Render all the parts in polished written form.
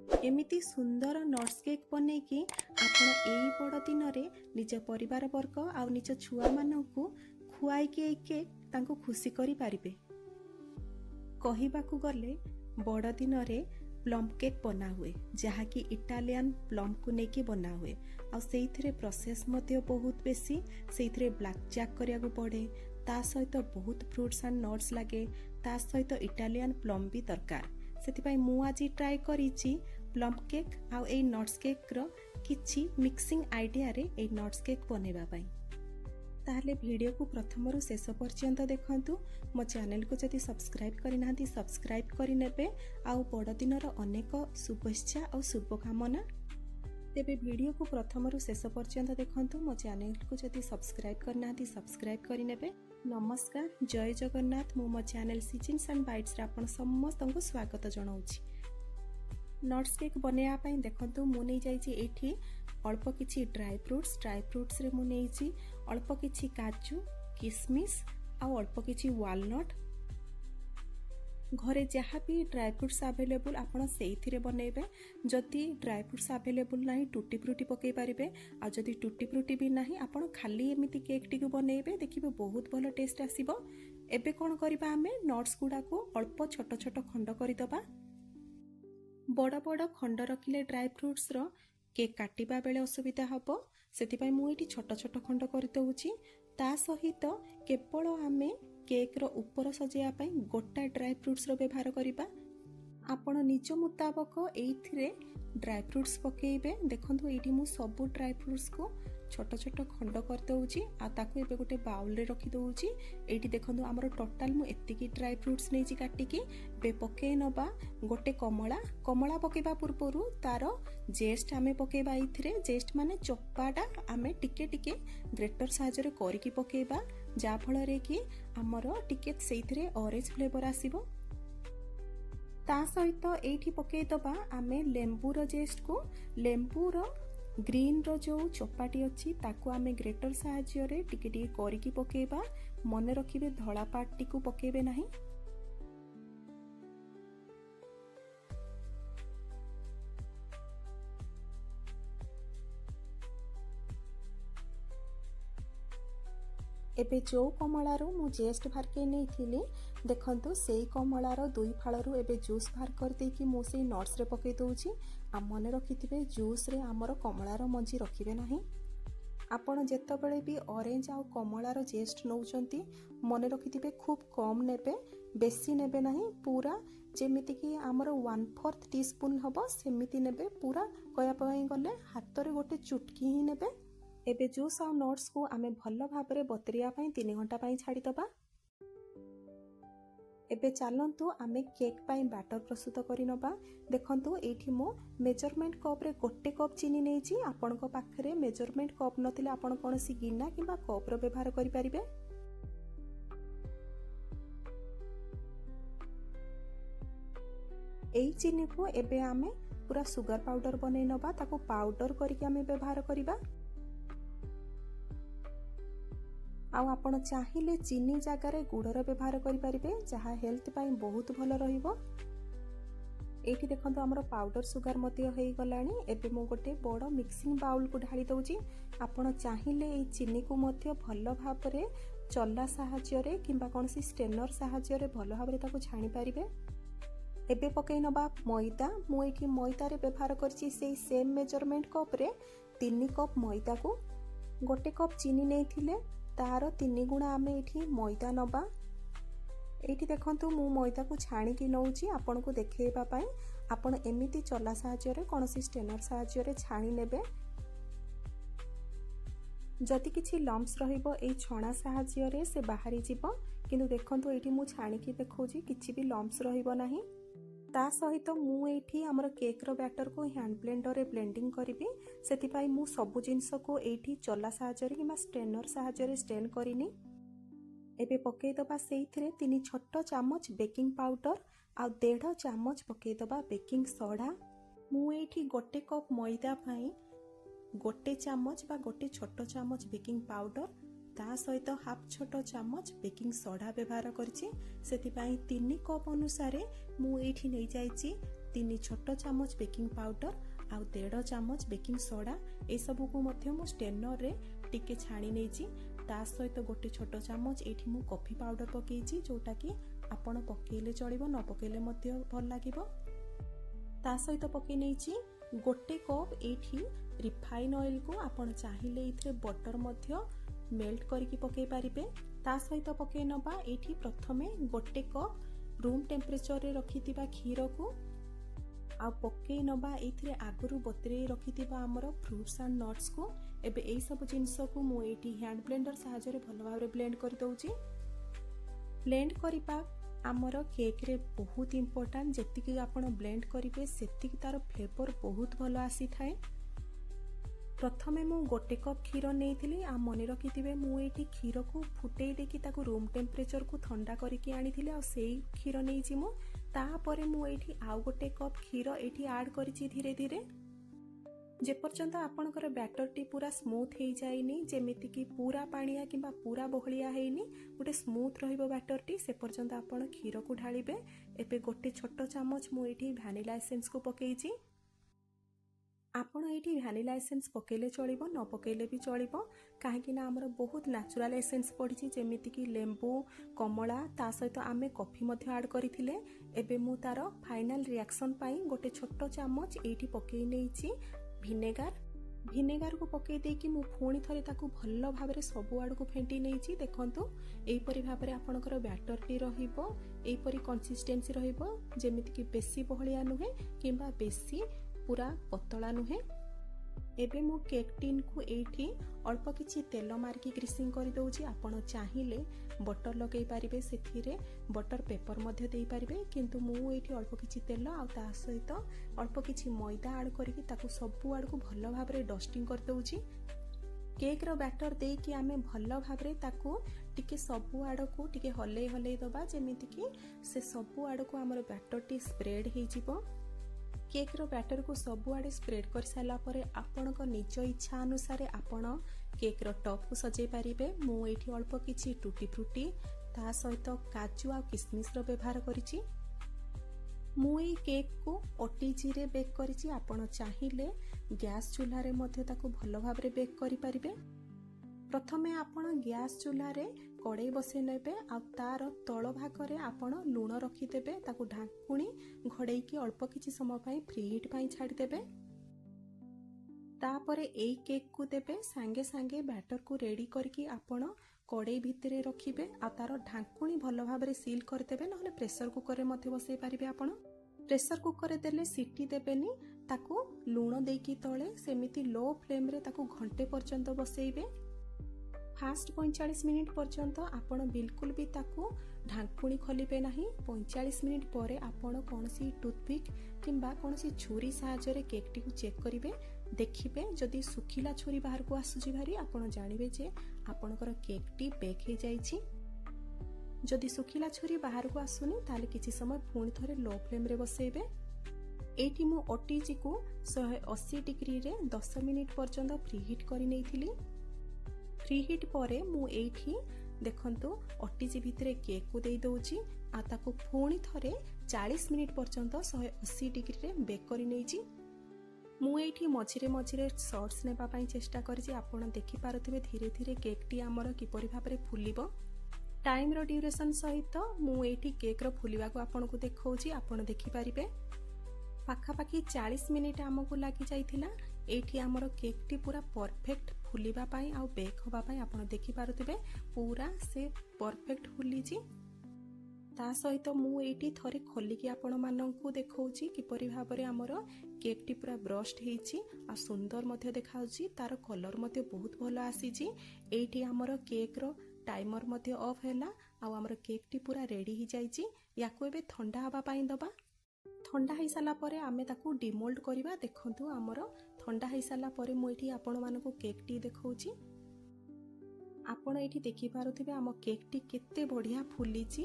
एमिति सुंदर nuts cake बनैकी आपण एई बड़ दिन रे निज परिवार वर्ग आ निज छुआ मानकु खुआईकी एई केक तांको खुशी करि पारिबे। कहिबाकू गले बड़ दिन रे प्लम केक बना हुए जहाँकि इटालियन प्लम को लेकिन बना हुए आ सेइथिरे प्रोसेस मध्य बहुत बेसी सेइथिरे ब्लैक जैक करिया पड़े ता सहित बहुत फ्रूट्स एंड नट्स लगे ता सहित इटालियन प्लम भी दरकार से मु आज ट्राए करिछि प्लम केक आउ ए नट्स केक रो किछि मिक्सिंग आइडिया रे ए नट्स केक बनेबा पई। ताहले वीडियो को प्रथम शेष पर्यंत देखंतु। मो चैनल को जदि सब्सक्राइब करना सब्सक्राइब करि नेबे आउ बड़ दिन अनेक शुभेच्छा और शुभकामना। तेबे वीडियो को प्रथम शेष पर्यंत देखंतु। मो चैनल को जदि सब्सक्राइब करना सब्सक्राइब करि नेबे। नमस्कार, जय जगन्नाथ। मो चैनल सिचिन्स एंड बाइट्स रे आपण समस्त को स्वागत जनाउछि। नट्स केक बनैया पई देखंतु मु नै जाइछि एठी अल्प किछि ड्राई फ्रूट्स रे मु नैछि अल्प किछि काजू किशमिश आ अल्प किछि वालनट। घरे जहाँ भी ड्राई फ्रूट्स अवेलेबल आपण सेइथिरे बनैबे। जदि ड्राई फ्रूट्स अवेलेबल नाही टूटी फ्रूटी पकै पारिबे आ जदि टूटी फ्रूटी भी नाही आपण खाली एमिति केक टिकु बनैबे देखिबे बहुत भलो टेस्ट आसीबो। एबे कोन करबा हमें नट्स गुडा को अल्प छोट छोट खंड करि दबा। बड़ बड़ खंड रखिले ड्राई फ्रूट्स रो केक काटिबा बेले असुविधा हबो सेति मु एठी छोट छोट खंड करि दउछि। ता सहित केवल आमे केक रो ऊपर सजेया पई गोटा ड्राई फ्रूट्स रो व्यवहार करिबा। आपण निज मुताबक एइथिरे ड्राई फ्रूट्स पकेइबे। देखंतु एठी मु सब ड्राई फ्रूट्स को छोट छोट खंड कर दउछि आ ताकू एबे गोटे बाउल रे रखि दउछि। एठी देखंतु हमर टोटल मु एतिकी ड्राई फ्रूट्स नेछि काटिकी बे पके नबा गोटे कमला पकेबा पूर्वरु तार जेस्ट आमे पकेबा। एथिरे जेस्ट माने चोपाटा आमे टिके टिके ग्रेटर साहाय्य रे करिकी पकेबा जा फल रे कि हमर टिके सेइथिरे ऑरेंज फ्लेवर आसीबो। ता सहित एठी पके दबा आमे लेंबू रो जेस्ट को लेंबू रो ग्रीन रो जो चोपाटी अच्छी ताकू आमे ग्रेटर साहाय्य रे टिके टिके करिकी पकेबा। मने रखिबे धला पार्ट टिकू पकेबे नाही। एबे जो कमलारू मु जेस्ट बाहर के नहीं थिली देखंतु सेई कमलार दुई फाळरू एबे जूस बाहर कर दे कि मु सेई नट्स रे पके दउछि। आ मने रखिथिबे जूस रे हमर कमलार मंजी रखिबे नाही। आपण जेतबेले भी ऑरेंज आ कमलार जेस्ट नउचंती मने रखिथिबे खूब कम नेबे बेसी नेबे नाही। पूरा जेमिति कि हमर 1/4 टीस्पून हबो सेमिति नेबे। पूरा कया पई गले हाथ रे गोटे चुटकी ही नेबे। एबे जूस आ नट्स को आमे भलो भाबरे बतरिया पई 3 घंटा पई छाडी दबा। एबे चालंतु आमे केक पई बैटर प्रस्तुत करि नबा। देखंतु एठी मो मेजरमेंट कप रे गोटे कप चीनी नेछि। आपन को पाखरे मेजरमेंट कप नथिले आपन कोनसी गिना किबा कप रो व्यवहार करि परिबे। एई चीनी को एबे आमे पूरा सुगर पाउडर बनै नबा। ताको पाउडर करिके आमे व्यवहार करिबा। आउ आपण चाहिले चीनी जगार गुड़र व्यवहार करें जहाँ हेल्थ पाई बहुत भल रहिबो। एठी देखंतु हमर पाउडर सुगर मते हो गलानी। एबे मु गोटे बड़ मिक्सिंग बाउल को ढाली दउची। आपण चाहिले ए चीनी को मते भल भाबरे चल्ला साहाय्य रे किबा कोनसी स्टेनर साहाय्य रे भल भाबरे ताको छाणी परिबे। एबे पकई नबा मैदा। मु एठी मैदा रे व्यवहार करछि सेई सेम मेजरमेंट कप रे 3 कप मैदा को गोटे कप चीनी नेथिले तार 3 गुणा आमे एठी मैदा नबा। एठी देखंतु मु मैदा को छाणी की नउची आपन को देखेबा पई। आपन एमिति चला साहाय्य रे कोनसी स्टेनर साहाय्य रे छाणी नेबे। जति किछि लम्प्स रहिबो ए छणा साहाय्य रे से बाहरी जिवो। किंतु देखंतु एठी मु छाणी की देखौची किछि भी लम्प्स रहिबो नाही। ता सहित मु एठी हमर केक रो बैटर को हैंड ब्लेंडर रे ब्लेंडिंग करिबी। सेति पई मु सब जिंस को एठी चला साहाय्य रे किबा स्टेनर साहाय्य रे स्टेन करिनी। एबे पके दबा सेइथिरे 3 छोट चामच बेकिंग पाउडर आ 1.5 चामच पके दबा बेकिंग सोडा। मु एठी गोटे कप मैदा पई गोटे चामच बा गोटे छोट चामच बेकिंग पाउडर ता सहित हाफ छोट चामच बेकिंग सोडा व्यवहार करछि। सेति पई 3 कप अनुसार मु एठी नै जाइछि 3 ଛୋଟ ଚାମଚ ବେକିଂ ପାଉଡର ଆଉ 1.5 ଚାମଚ ବେକିଂ ସୋଡା ଏ ସବୁକୁ ମଧ୍ୟ ମୁଁ ଷ୍ଟେନରରେ ଟିକେ ଛାଣି ନେଇଛି। ତା ସହିତ ଗୋଟେ ଛୋଟ ଚାମଚ ଏଇଠି ମୁଁ କଫି ପାଉଡର ପକେଇଛି, ଯୋଉଟା କି ଆପଣ ପକେଇଲେ ଚଳିବ, ନ ପକେଇଲେ ମଧ୍ୟ ଭଲ ଲାଗିବ। ତା ସହିତ ପକେଇ ନେଇଛି ଗୋଟେ କପ୍ ଏଇଠି ରିଫାଇନ୍ ଅଏଲକୁ ଆପଣ ଚାହିଁଲେ ଏଇଥିରେ ବଟର ମଧ୍ୟ ମେଲ୍ଟ କରିକି ପକେଇ ପାରିବେ। ତା ସହିତ ପକେଇ ନେବା ଏଇଠି ପ୍ରଥମେ ଗୋଟେ କପ୍ ରୁମ୍ ଟେମ୍ପରେଚରରେ ରଖିଥିବା କ୍ଷୀରକୁ, ଆଉ ପକେଇ ନେବା ଏଇଥିରେ ଆଗରୁ ବତୁରେଇ ରଖିଥିବା ଆମର ଫ୍ରୁଟ୍ସ ଆଣ୍ଡ ନଟ୍ସକୁ। ଏବେ ଏଇ ସବୁ ଜିନିଷକୁ ମୁଁ ଏଇଠି ହ୍ୟାଣ୍ଡ ବ୍ଲେଣ୍ଡର ସାହାଯ୍ୟରେ ଭଲ ଭାବରେ ବ୍ଲେଣ୍ଡ କରିଦେଉଛି। ବ୍ଲେଣ୍ଡ କରିବା ଆମର କେକ୍ରେ ବହୁତ ଇମ୍ପୋର୍ଟାଣ୍ଟ। ଯେତିକି ଆପଣ ବ୍ଲେଣ୍ଡ କରିବେ ସେତିକି ତାର ଫ୍ଲେଭର ବହୁତ ଭଲ ଆସିଥାଏ। ପ୍ରଥମେ ମୁଁ ଗୋଟେ କପ୍ କ୍ଷୀର ନେଇଥିଲି, ଆଉ ମନେ ରଖିଥିବେ ମୁଁ ଏଇଠି କ୍ଷୀରକୁ ଫୁଟେଇ ଦେଇକି ତାକୁ ରୁମ୍ ଟେମ୍ପରେଚରକୁ ଥଣ୍ଡା କରିକି ଆଣିଥିଲି, ଆଉ ସେଇ କ୍ଷୀର ନେଇଛି ମୁଁ। ତାପରେ ମୁଁ ଏଇଠି ଆଉ ଗୋଟେ କପ୍ କ୍ଷୀର ଏଇଠି ଆଡ୍ କରିଛି ଧୀରେ ଧୀରେ। ଯେପର୍ଯ୍ୟନ୍ତ ଆପଣଙ୍କର ବ୍ୟାଟରଟି ପୁରା ସ୍ମୁଥ ହେଇଯାଇନି, ଯେମିତିକି ପୁରା ପାଣିଆ କିମ୍ବା ପୁରା ବହଳିଆ ହେଇନି, ଗୋଟେ ସ୍ମୁଥ ରହିବ ବ୍ୟାଟରଟି, ସେ ପର୍ଯ୍ୟନ୍ତ ଆପଣ କ୍ଷୀରକୁ ଢାଳିବେ। ଏବେ ଗୋଟେ ଛୋଟ ଚାମଚ ମୁଁ ଏଇଠି ଭ୍ୟାନିଲା ଏସେନ୍ସକୁ ପକେଇଛି। ଆପଣ ଏଇଠି ଭ୍ୟାନିଲା ଏସେନ୍ସ ପକେଇଲେ ଚଳିବ, ନ ପକେଇଲେ ବି ଚଳିବ, କାହିଁକି ନା ଆମର ବହୁତ ନ୍ୟାଚୁରାଲ ଏସେନ୍ସ ପଡ଼ିଛି, ଯେମିତିକି ଲେମ୍ବୁ, କମଳା, ତା ସହିତ ଆମେ କଫି ମଧ୍ୟ ଆଡ୍ କରିଥିଲେ। ଏବେ ମୁଁ ତାର ଫାଇନାଲ ରିଆକ୍ସନ ପାଇଁ ଗୋଟେ ଛୋଟ ଚାମଚ ଏଇଠି ପକେଇ ନେଇଛି ଭିନେଗାରକୁ ପକେଇ ଦେଇକି ମୁଁ ପୁଣି ଥରେ ତାକୁ ଭଲ ଭାବରେ ସବୁ ଆଡ଼କୁ ଫେଣ୍ଟି ନେଇଛି। ଦେଖନ୍ତୁ ଏଇପରି ଭାବରେ ଆପଣଙ୍କର ବ୍ୟାଟରଟି ରହିବ, ଏଇପରି କନସିଷ୍ଟେନ୍ସି ରହିବ, ଯେମିତିକି ବେଶୀ ବହଳିଆ ନୁହେଁ କିମ୍ବା ବେଶୀ ପୁରା ପତଳା ନୁହେଁ। ଏବେ ମୁଁ କେକ୍ ଟିନ୍କୁ ଏଇଠି ଅଳ୍ପ କିଛି ତେଲ ମାରିକି ଗ୍ରୀସିଂ କରିଦେଉଛି। ଆପଣ ଚାହିଁଲେ ବଟର ଲଗାଇ ପାରିବେ, ସେଥିରେ ବଟର ପେପର ମଧ୍ୟ ଦେଇପାରିବେ, କିନ୍ତୁ ମୁଁ ଏଇଠି ଅଳ୍ପ କିଛି ତେଲ ଆଉ ତା ସହିତ ଅଳ୍ପ କିଛି ମଇଦା ଆଡ୍ କରିକି ତାକୁ ସବୁ ଆଡ଼କୁ ଭଲ ଭାବରେ ଡଷ୍ଟିଂ କରିଦେଉଛି। କେକ୍ର ବ୍ୟାଟର ଦେଇକି ଆମେ ଭଲ ଭାବରେ ତାକୁ ଟିକେ ସବୁ ଆଡ଼କୁ ଟିକେ ହଲେଇ ଦେବା, ଯେମିତିକି ସେ ସବୁ ଆଡ଼କୁ ଆମର ବ୍ୟାଟରଟି ସ୍ପ୍ରେଡ୍ ହେଇଯିବ। କେକ୍ର ବ୍ୟାଟରକୁ ସବୁଆଡ଼େ ସ୍ପ୍ରେଡ୍ କରିସାରିଲା ପରେ ଆପଣଙ୍କ ନିଜ ଇଚ୍ଛା ଅନୁସାରେ ଆପଣ କେକ୍ର ଟପ୍କୁ ସଜେଇ ପାରିବେ। ମୁଁ ଏଇଠି ଅଳ୍ପ କିଛି ଟୁଟି ଫ୍ରୁଟି ତା ସହିତ କାଜୁ ଆଉ କିସମିସର ବ୍ୟବହାର କରିଛି। ମୁଁ ଏଇ କେକ୍କୁ ଓଟିଜିରେ ବେକ୍ କରିଛି, ଆପଣ ଚାହିଁଲେ ଗ୍ୟାସ୍ ଚୁଲାରେ ମଧ୍ୟ ତାକୁ ଭଲ ଭାବରେ ବେକ୍ କରିପାରିବେ। ପ୍ରଥମେ ଆପଣ ଗ୍ୟାସ୍ ଚୁଲାରେ କଡ଼େଇ ବସେଇ ନେବେ, ଆଉ ତାର ତଳ ଭାଗରେ ଆପଣ ଲୁଣ ରଖିଦେବେ, ତାକୁ ଢାଙ୍କୁଣି ଘୋଡ଼େଇକି ଅଳ୍ପ କିଛି ସମୟ ପାଇଁ ପ୍ରି ହିଟ୍ ପାଇଁ ଛାଡ଼ିଦେବେ। ତାପରେ ଏଇ କେକ୍କୁ ଦେବେ, ସାଙ୍ଗେ ସାଙ୍ଗେ ବ୍ୟାଟରକୁ ରେଡି କରିକି ଆପଣ କଡ଼େଇ ଭିତରେ ରଖିବେ, ଆଉ ତାର ଢାଙ୍କୁଣି ଭଲ ଭାବରେ ସିଲ୍ କରିଦେବେ, ନହେଲେ ପ୍ରେସର କୁକରରେ ମଧ୍ୟ ବସେଇ ପାରିବେ। ଆପଣ ପ୍ରେସର କୁକରରେ ଦେଲେ ସିଟି ଦେବେନି, ତାକୁ ଲୁଣ ଦେଇକି ତଳେ ସେମିତି ଲୋ ଫ୍ଲେମ୍ରେ ତାକୁ ଘଣ୍ଟେ ପର୍ଯ୍ୟନ୍ତ ବସେଇବେ। ଫାଷ୍ଟ 45 ମିନିଟ୍ ପର୍ଯ୍ୟନ୍ତ ଆପଣ ବିଲକୁଲ ବି ତାକୁ ଢାଙ୍କୁଣି ଖୋଲିବେ ନାହିଁ। 45 ମିନିଟ୍ ପରେ ଆପଣ କୌଣସି ଟୁଥପିକ୍ କିମ୍ବା କୌଣସି ଛୁରୀ ସାହାଯ୍ୟରେ କେକ୍ଟିକୁ ଚେକ୍ କରିବେ। ଦେଖିବେ ଯଦି ଶୁଖିଲା ଛୁରୀ ବାହାରକୁ ଆସୁଛି ଭାରି, ଆପଣ ଜାଣିବେ ଯେ ଆପଣଙ୍କର କେକ୍ଟି ବେକ୍ ହେଇଯାଇଛି। ଯଦି ଶୁଖିଲା ଛୁରୀ ବାହାରକୁ ଆସୁନି, ତାହେଲେ କିଛି ସମୟ ପୁଣି ଥରେ ଲୋ ଫ୍ଲେମ୍ରେ ବସେଇବେ। ଏଇଠି ମୁଁ ଓଟିଜିକୁ 180 ଡିଗ୍ରୀରେ 10 ମିନିଟ୍ ପର୍ଯ୍ୟନ୍ତ ପ୍ରି ହିଟ୍ କରି ନେଇଥିଲି। ପ୍ରି ହିଟ୍ ପରେ ମୁଁ ଏଇଠି ଦେଖନ୍ତୁ ଓଟିଜି ଭିତରେ କେକ୍କୁ ଦେଇ ଦେଉଛି, ଆଉ ତାକୁ ପୁଣି ଥରେ 40 ମିନିଟ୍ ପର୍ଯ୍ୟନ୍ତ 180 ଡିଗ୍ରୀରେ ବେକ୍ କରି ନେଇଛି। ମୁଁ ଏଇଠି ମଝିରେ ମଝିରେ ସଟ୍ସ ନେବା ପାଇଁ ଚେଷ୍ଟା କରିଛି। ଆପଣ ଦେଖିପାରୁଥିବେ ଧୀରେ ଧୀରେ କେକ୍ଟି ଆମର କିପରି ଭାବରେ ଫୁଲିବ। ଟାଇମ୍ର ଡ୍ୟୁରେସନ ସହିତ ମୁଁ ଏଇଠି କେକ୍ର ଫୁଲିବାକୁ ଆପଣଙ୍କୁ ଦେଖାଉଛି, ଆପଣ ଦେଖିପାରିବେ। ପାଖାପାଖି 40 ମିନିଟ୍ ଆମକୁ ଲାଗି ଯାଇଥିଲା। ଏଇଠି ଆମର କେକ୍ଟି ପୁରା ପରଫେକ୍ଟ ଫୁଲିବା ପାଇଁ ଆଉ ବେକ୍ ହେବା ପାଇଁ ଆପଣ ଦେଖିପାରୁଥିବେ ପୁରା ସେ ପରଫେକ୍ଟ ଫୁଲିଛି। ତା ସହିତ ମୁଁ ଏଇଠି ଥରେ ଖୋଲିକି ଆପଣମାନଙ୍କୁ ଦେଖାଉଛି କିପରି ଭାବରେ ଆମର କେକ୍ଟି ପୁରା ବ୍ରଷ୍ଟ ହେଇଛି ଆଉ ସୁନ୍ଦର ମଧ୍ୟ ଦେଖାଯାଉଛି। ତାର କଲର ମଧ୍ୟ ବହୁତ ଭଲ ଆସିଛି। ଏଇଠି ଆମର କେକ୍ର ଟାଇମର ମଧ୍ୟ ଅଫ୍ ହେଲା, ଆଉ ଆମର କେକ୍ଟି ପୁରା ରେଡି ହେଇଯାଇଛି। ୟାକୁ ଏବେ ଥଣ୍ଡା ହେବା ପାଇଁ ଦେବା। ଥଣ୍ଡା ହେଇସାରିଲା ପରେ ଆମେ ତାକୁ ଡିମୋଲ୍ଡ କରିବା। ଦେଖନ୍ତୁ ଆମର ଥଣ୍ଡା ହେଇସାରିଲା ପରେ ମୁଁ ଏଇଠି ଆପଣମାନଙ୍କୁ କେକ୍ଟି ଦେଖାଉଛି। ଆପଣ ଏଇଠି ଦେଖିପାରୁଥିବେ ଆମ କେକ୍ଟି କେତେ ବଢ଼ିଆ ଫୁଲିଛି।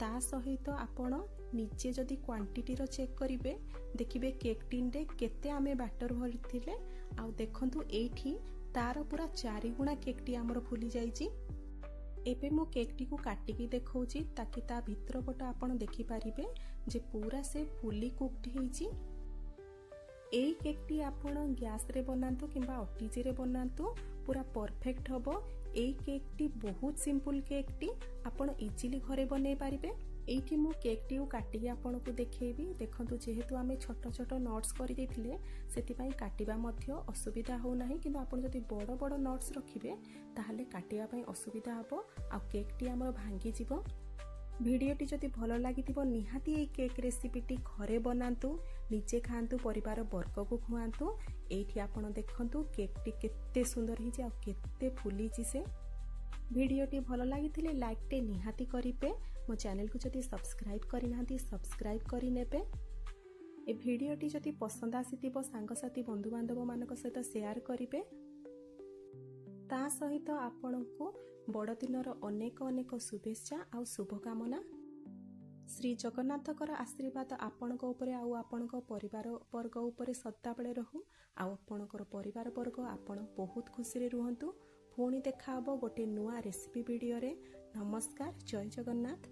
ତା ସହିତ ଆପଣ ନିଜେ ଯଦି କ୍ୱାଣ୍ଟିଟିର ଚେକ୍ କରିବେ, ଦେଖିବେ କେକ୍ ଟିନ୍ରେ କେତେ ଆମେ ବ୍ୟାଟର ଭରିଥିଲେ, ଆଉ ଦେଖନ୍ତୁ ଏଇଠି ତାର ପୁରା 4 ଗୁଣା କେକ୍ଟି ଆମର ଫୁଲି ଯାଇଛି। एबे मो केक टी को काटिकी देखौची ताकि ता भितर पट आपण देखि पारिबे जे पूरा से फुली कुक्ड हेची। एई केक टी आपण गैस रे बनांतु किंबा ओटीजी रे बनांतु पूरा परफेक्ट हबो। एई केक टी बहुत सिंपल केक टी आपण इजीली घरे बनै पारिबे। एइठी मु केक टी काटिकी आपण को देखैबी। देखंतु जेहेतु आमे छोट छोट नट्स करि देथिले सेति पई काटिबा मध्य असुविधा हो नाही, किंतु आपण जदि बड़ बड़ नट्स रखिबे ताहाले काटिबा पई असुविधा हबो आ केक टी हमर भांगी जिवो। भिडियोटी जदि भल लागिथिबो निहाती एई केक रेसिपीटी घरे बनांतु, निजे खांतु, परिवार वर्ग को खुआंतु। एइठी आपण देखंतु केक टी केते सुंदर हिजे आ केते फुलीची से। भिडियोटी भल लागिथिले लाइक टे निहाती करिवे। मो चैनल को जदि सब्सक्राइब करि नांती सब्सक्राइब करि नेबे। ए भिडियोटी जदि पसंद आसीथिबो सांगसाथी बंधु बांधव मानक सहित शेयर करिवे। ता सहित आपनको बड़ दिनर अनेक अनेक शुभेच्छा आ शुभकामना। श्री जगन्नाथकर आशीर्वाद आपणक उपरे आउ आपणक परिवार वर्ग उपरे सदाबेले रहू। आ आपणकर परिवार वर्ग आपण बहुत खुशी रे रुहंतु। पुणी देखा हबो गोटे नुआ रेसिपी वीडियो रे। नमस्कार, जय जगन्नाथ।